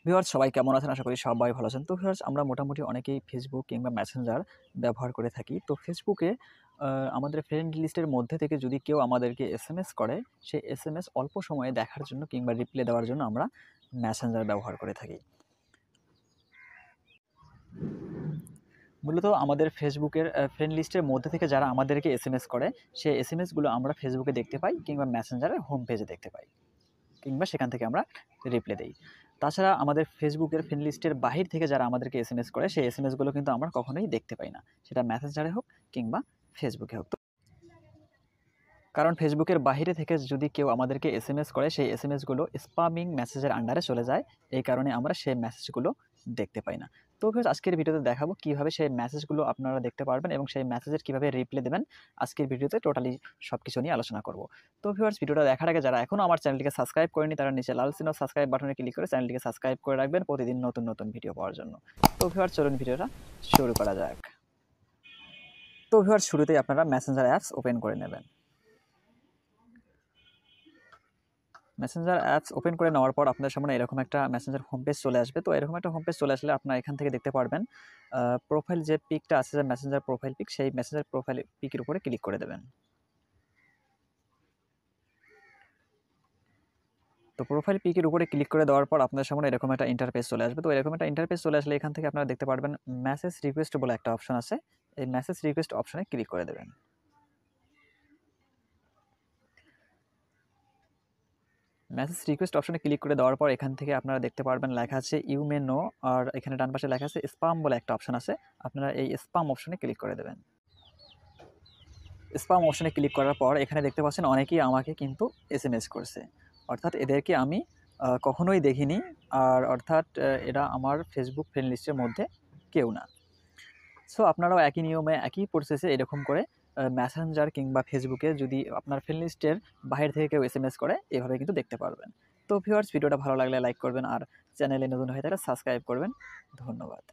Viewers সবাই কেমন আছেন? আশা করি সবাই ভালো আছেন। তো ভিউয়ার্স আমরা মোটামুটি অনেকেই ফেসবুক কিংবা মেসেঞ্জার ব্যবহার করে থাকি। তো ফেসবুকে আমাদের ফ্রেন্ড লিস্টের মধ্যে থেকে যদি কেউ আমাদেরকে এসএমএস করে, সেই এসএমএস অল্প সময়ে দেখার জন্য কিংবা রিপ্লাই দেওয়ার জন্য আমরা মেসেঞ্জার ব্যবহার করে থাকি। মূলত আমাদের ফেসবুকের ফ্রেন্ড লিস্টের মধ্যে থেকে যারা আমাদেরকে এসএমএস করে, সেই এসএমএসগুলো আমরা ফেসবুকে দেখতে পাই কিংবা মেসেঞ্জারের হোম পেজে দেখতে পাই। কিংবা সেখান থেকে আমরা রিপ্লাই দেই। তাছাড়া আমাদের ফেসবুকের ফ্রেন্ড লিস্টের বাহির থেকে যারা আমাদেরকে এসএমএস করে, সেই এসএমএসগুলো কিন্তু আমরা কখনোই দেখতে পাই না। সেটা মেসেঞ্জারে হোক কিংবা ফেসবুকে হোক। কারণ ফেসবুকের বাহিরে থেকে যদি কেউ আমাদেরকে এসএমএস করে, সেই এসএমএসগুলো স্পামিং মেসেজের আন্ডারে চলে যায়। এই কারণে আমরা সেই মেসেজগুলো দেখতে পাই না। তো ভিউয়ার্স আজকের ভিডিওতে দেখাবো কীভাবে সেই মেসেজগুলো আপনারা দেখতে পারবেন এবং সেই মেসেজের কীভাবে রিপ্লাই দেবেন। আজকের ভিডিওতে টোটালি সব কিছু নিয়ে আলোচনা করব। তো ভিউয়ার্স ভিডিওটা দেখার আগে যারা এখনও আমার চ্যানেলটিকে সাবস্ক্রাইব করেনি, তারা নিচে লাল চিহ্ন সাবস্ক্রাইব বাটনে ক্লিক করে চ্যানেলটিকে সাবস্ক্রাইব করে রাখবেন প্রতিদিন নতুন নতুন ভিডিও পাওয়ার জন্য। তো ভিউয়ার্স চলুন ভিডিওটা শুরু করা যাক। তো ভিউয়ার্স শুরুতেই আপনারা মেসেঞ্জার অ্যাপস ওপেন করে নেবেন। মেসেঞ্জার অ্যাপস ওপেন করে নেওয়ার পর আপনার সামনে এরকম একটা মেসেঞ্জার হোম পেজ চলে আসবে। তো এরকম একটা হোম পেজ চলে আসলে আপনারা এখান থেকে দেখতে পারবেন প্রোফাইল যে পিকটা আছে, যে মেসেঞ্জার প্রোফাইল পিক, সেই মেসেঞ্জার প্রোফাইল পিকের উপরে ক্লিক করে দেবেন। তো প্রোফাইল পিকের উপরে ক্লিক করে দেওয়ার পর আপনার সামনে এরকম একটা ইন্টারফেস চলে আসবে। তো এরকম একটা ইন্টারফেস চলে আসলে এখান থেকে আপনারা দেখতে পারবেন মেসেজ রিকোয়েস্ট বলে একটা অপশন আছে। এই মেসেজ রিকোয়েস্ট অপশনে ক্লিক করে দেবেন। মেসেজ রিকোয়েস্ট অপশনে ক্লিক করে দেওয়ার পর এখান থেকে আপনারা দেখতে পারবেন লেখা আছে ইউ মে নো, আর এখানে ডান পাশে লেখা আছে স্পাম বলে একটা অপশন আছে। আপনারা এই স্পাম অপশনে ক্লিক করে দেবেন। স্পাম অপশনে ক্লিক করার পর এখানে দেখতে পাচ্ছেন অনেকেই আমাকে কিন্তু এসএমএস করছে, অর্থাৎ এদেরকে আমি কখনোই দেখিনি, আর অর্থাৎ এরা আমার ফেসবুক ফ্রেন্ড লিস্টের মধ্যে কেউ না। সো আপনারাও একই নিয়মে একই প্রসেসে এরকম করে মেসেঞ্জার কিংবা ফেসবুকে যদি আপনার ফ্রেন্ড লিস্টের বাইরে থেকে কেউ এসএমএস করে, এভাবে কিন্তু দেখতে পারবেন। তো ভিউয়ার্স ভিডিওটা ভালো লাগলে লাইক করবেন, আর চ্যানেলে নতুন হয়ে থাকলে সাবস্ক্রাইব করবেন। ধন্যবাদ।